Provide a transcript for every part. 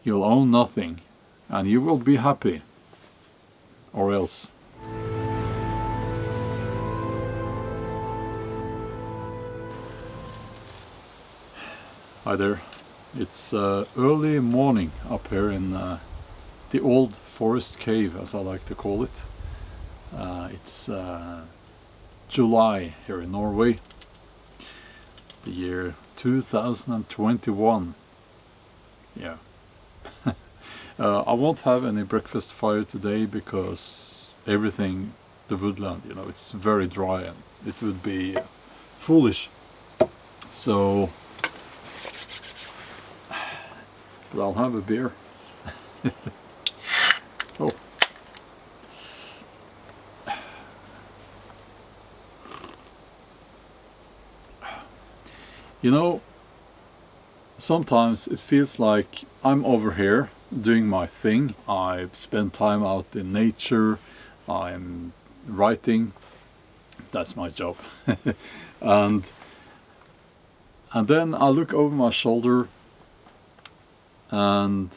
You'll own nothing, and you will be happy, or else. Hi there. It's early morning up here in the old forest cave, as I like to call it. It's July here in Norway, the year 2021. Yeah. I won't have any breakfast fire today because everything, the woodland, you know, it's very dry and it would be foolish. So, but I'll have a beer. Oh. You know, sometimes it feels like I'm over here doing my thing. I spend time out in nature, I'm writing, that's my job. and then I look over my shoulder and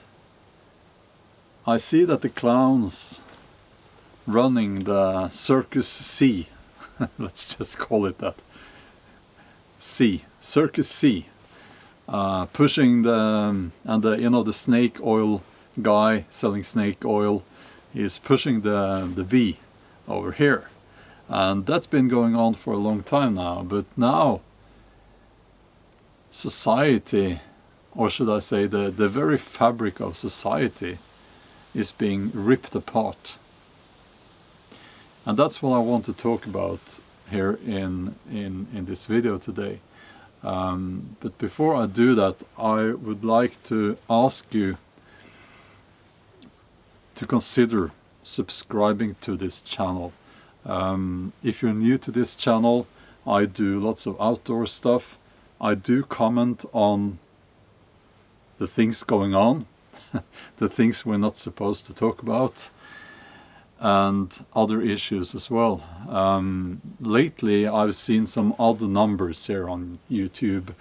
I see that the clowns running the Circus C, let's just call it that, Circus C, pushing the snake oil guy selling snake oil is pushing the V over here, and that's been going on for a long time now. But now society, or should I say the very fabric of society, is being ripped apart, and that's what I want to talk about here in this video today. But before I do that, I would like to ask you to consider subscribing to this channel. If you're new to this channel, I do lots of outdoor stuff. I do comment on the things going on, the things we're not supposed to talk about, and other issues as well. Lately I've seen some odd numbers here on YouTube.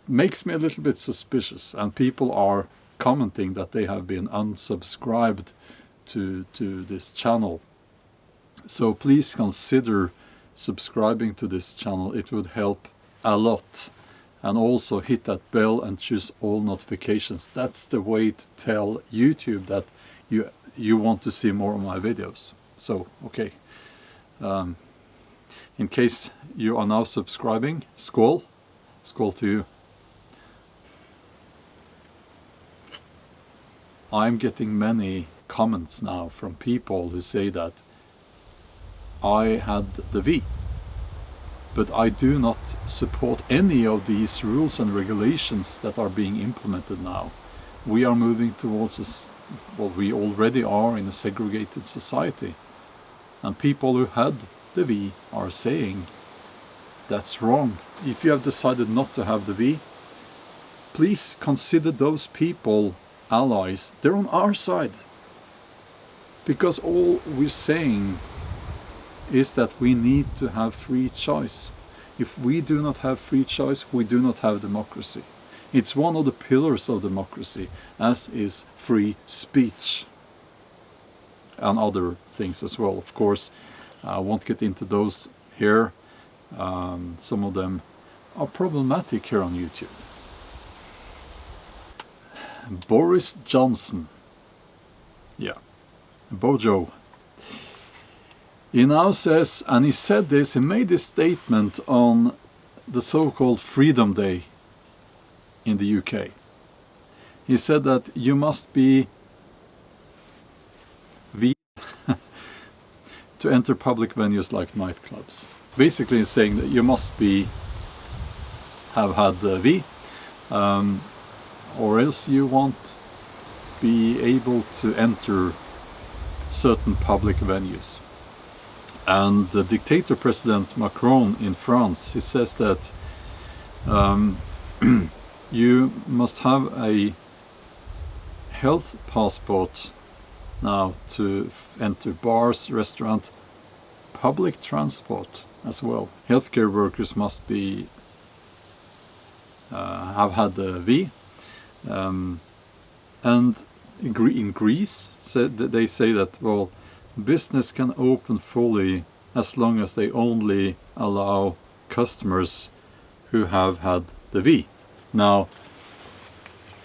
Makes me a little bit suspicious, and people are commenting that they have been unsubscribed to this channel. So please consider subscribing to this channel, it would help a lot. And also hit that bell and choose all notifications. That's the way to tell YouTube that you want to see more of my videos. So, okay. In case you are now subscribing, skål. Skål to you. I'm getting many comments now from people who say that I had the V, but I do not support any of these rules and regulations that are being implemented now. We are moving towards this, well, we already are in a segregated society, and people who had the V are saying that's wrong. If you have decided not to have the V, please consider those people allies. They're on our side, because all we're saying is that we need to have free choice. If we do not have free choice, we do not have democracy. It's one of the pillars of democracy, as is free speech and other things as well. Of course, I won't get into those here. Some of them are problematic here on YouTube. Boris Johnson, yeah, Bojo. He now says, and he said this, he made this statement on the so-called Freedom Day in the UK. He said that you must be V to enter public venues like nightclubs. Basically he's saying that you must have had the V, or else you won't be able to enter certain public venues. And the dictator President Macron in France, he says that you must have a health passport now to enter bars, restaurants, public transport as well. Healthcare workers must be have had the V. And in Greece, they say that, well, business can open fully as long as they only allow customers who have had the V. Now,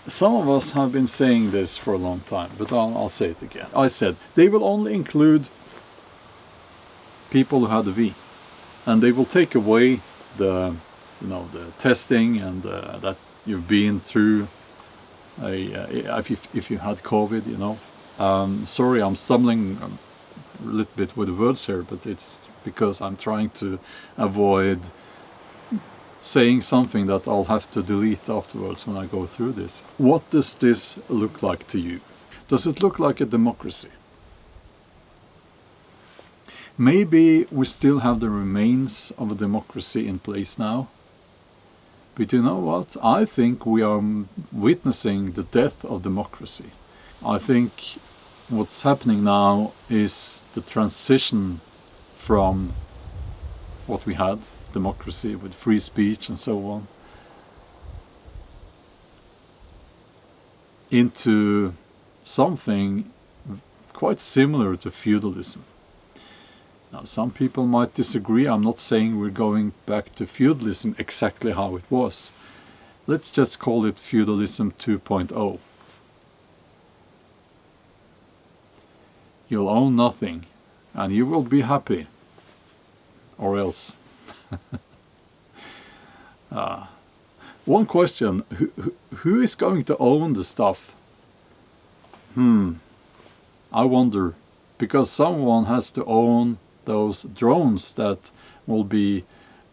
some of us have been saying this for a long time, but I'll say it again. I said they will only include people who had the V, and they will take away the testing and that you've been through if you had COVID, sorry, I'm stumbling a little bit with the words here, but it's because I'm trying to avoid saying something that I'll have to delete afterwards when I go through this. What does this look like to you? Does it look like a democracy? Maybe we still have the remains of a democracy in place now. But you know what? I think we are witnessing the death of democracy. I think what's happening now is the transition from what we had, democracy with free speech and so on, into something quite similar to feudalism. Now, some people might disagree. I'm not saying we're going back to feudalism exactly how it was. Let's just call it feudalism 2.0. You'll own nothing and you will be happy, or else. One question, who is going to own the stuff? I wonder, because someone has to own those drones that will be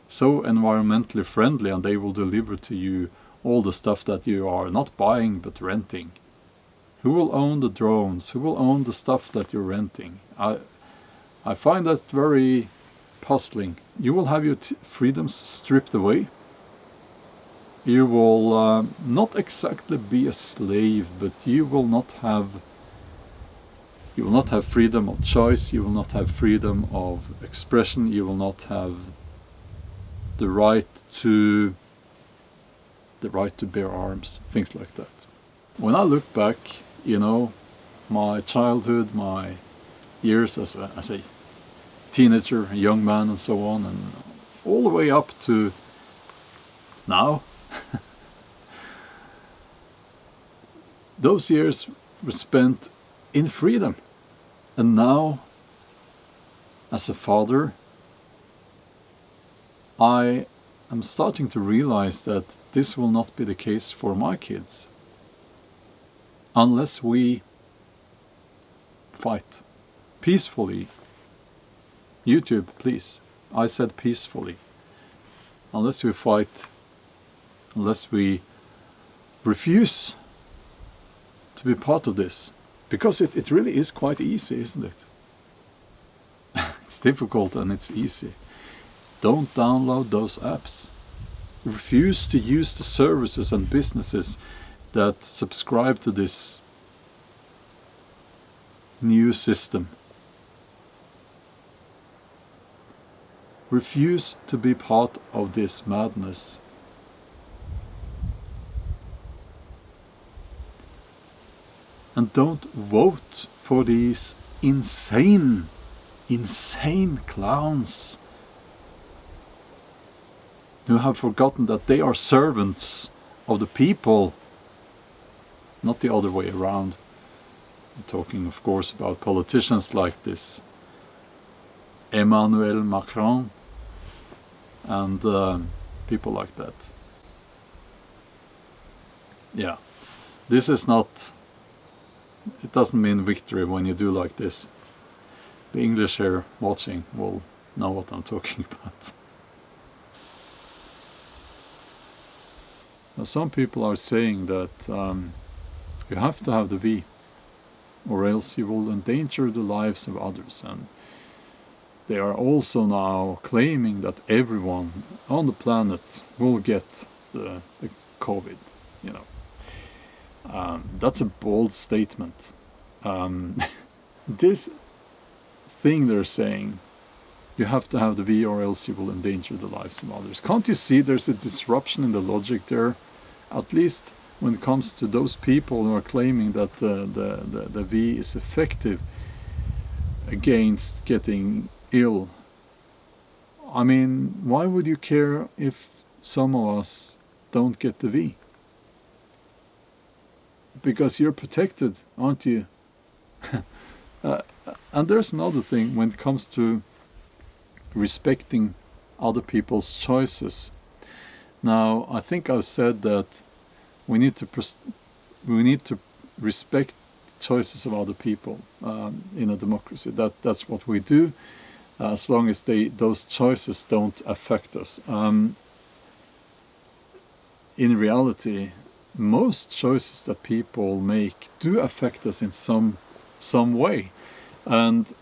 so environmentally friendly, and they will deliver to you all the stuff that you are not buying but renting. Who will own the drones? Who will own the stuff that you're renting? I find that very puzzling. You will have your freedoms stripped away. You will not exactly be a slave, but you will not have freedom of choice, you will not have freedom of expression, you will not have the right to bear arms, things like that. When I look back, my childhood, my years as a teenager, a young man and so on, and all the way up to now, those years were spent in freedom. And now, as a father, I am starting to realize that this will not be the case for my kids unless we fight peacefully. YouTube, please. I said peacefully. Unless we fight, unless we refuse to be part of this. Because it really is quite easy, isn't it? It's difficult and it's easy. Don't download those apps. Refuse to use the services and businesses that subscribe to this new system. Refuse to be part of this madness. And don't vote for these insane clowns who have forgotten that they are servants of the people, not the other way around. I'm talking, of course, about politicians like this Emmanuel Macron and people like that. Yeah, this is not... It doesn't mean victory when you do like this. The English here watching will know what I'm talking about. Now, some people are saying that you have to have the V, or else you will endanger the lives of others. And they are also now claiming that everyone on the planet will get the COVID, That's a bold statement. This thing they're saying, you have to have the V or else you will endanger the lives of others. Can't you see there's a disruption in the logic there? At least when it comes to those people who are claiming that the V is effective against getting ill. I mean, why would you care if some of us don't get the V? Because you're protected, aren't you? And there's another thing when it comes to respecting other people's choices. Now, I think I've said that we need to respect choices of other people in a democracy. That's what we do, as long as those choices don't affect us. In reality, most choices that people make do affect us in some way, and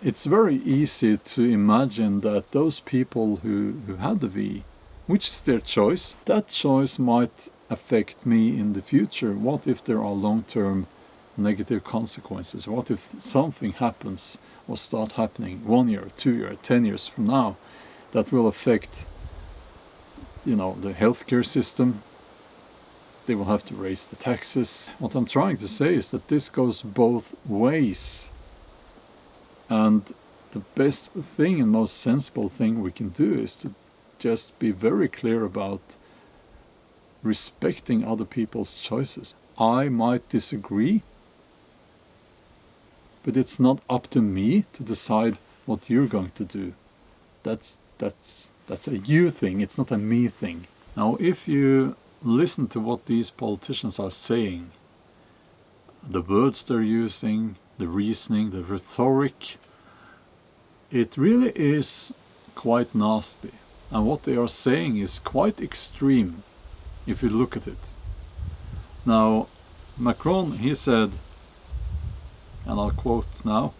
it's very easy to imagine that those people who had the V, which is their choice, that choice might affect me in the future. What if there are long-term negative consequences? What if something happens or start happening 1 year, 2 years, 10 years from now that will affect, you know, the healthcare system? They will have to raise the taxes. What I'm trying to say is that this goes both ways. And the best thing and most sensible thing we can do is to just be very clear about respecting other people's choices. I might disagree, but it's not up to me to decide what you're going to do. That's a you thing, it's not a me thing. Now, if you listen to what these politicians are saying, the words they're using, the reasoning, the rhetoric, it really is quite nasty. And what they are saying is quite extreme, if you look at it. Now, Macron, he said, and I'll quote now,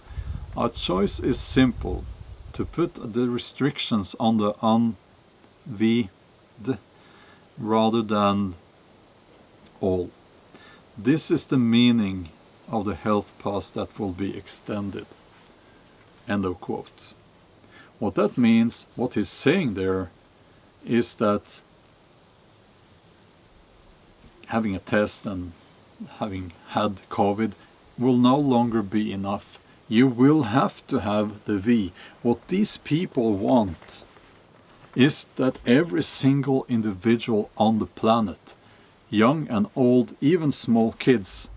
"Our choice is simple, to put the restrictions on the unved rather than all. This is the meaning of the health pass that will be extended." End of quote. What that means, what he's saying there, is that having a test and having had COVID will no longer be enough. You will have to have the V. What these people want is that every single individual on the planet, young and old, even small kids,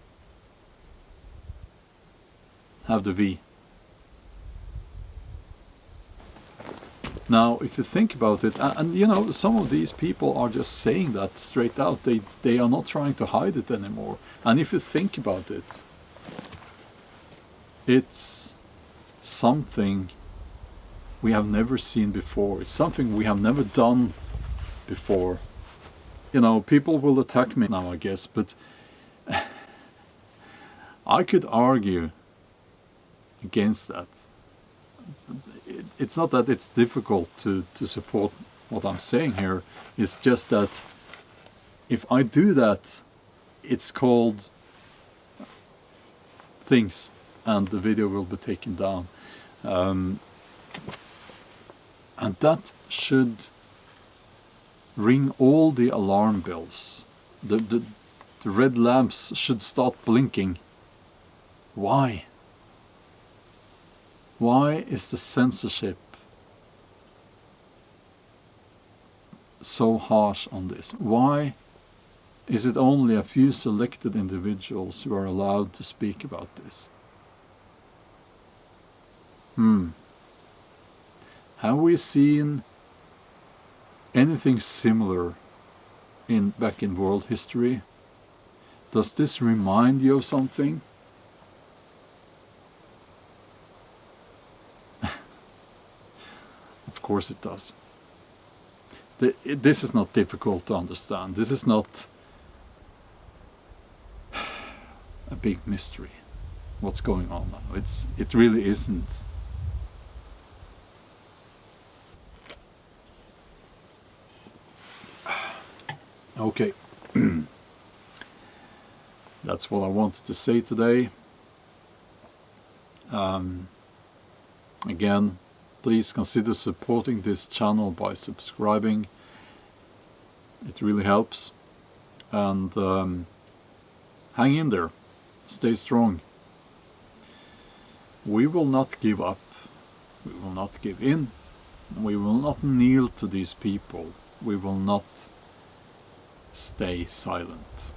have the V. Now, if you think about it, and you know, some of these people are just saying that straight out. They are not trying to hide it anymore. And if you think about it, it's something we have never seen before. It's something we have never done before. You know, people will attack me now, I guess, but I could argue against that. It's not that it's difficult to support what I'm saying here. It's just that if I do that, it's called things, and the video will be taken down. And that should ring all the alarm bells. The red lamps should start blinking. Why? Why is the censorship so harsh on this? Why is it only a few selected individuals who are allowed to speak about this? Have we seen anything similar back in world history? Does this remind you of something? Of course it does. This is not difficult to understand. This is not a big mystery. What's going on now? It really isn't. Okay. That's what I wanted to say today. Again, please consider supporting this channel by subscribing. It really helps. and hang in there, stay strong. We will not give up, we will not give in, we will not kneel to these people, we will not stay silent.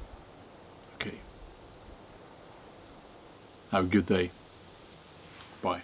Okay. Have a good day. Bye.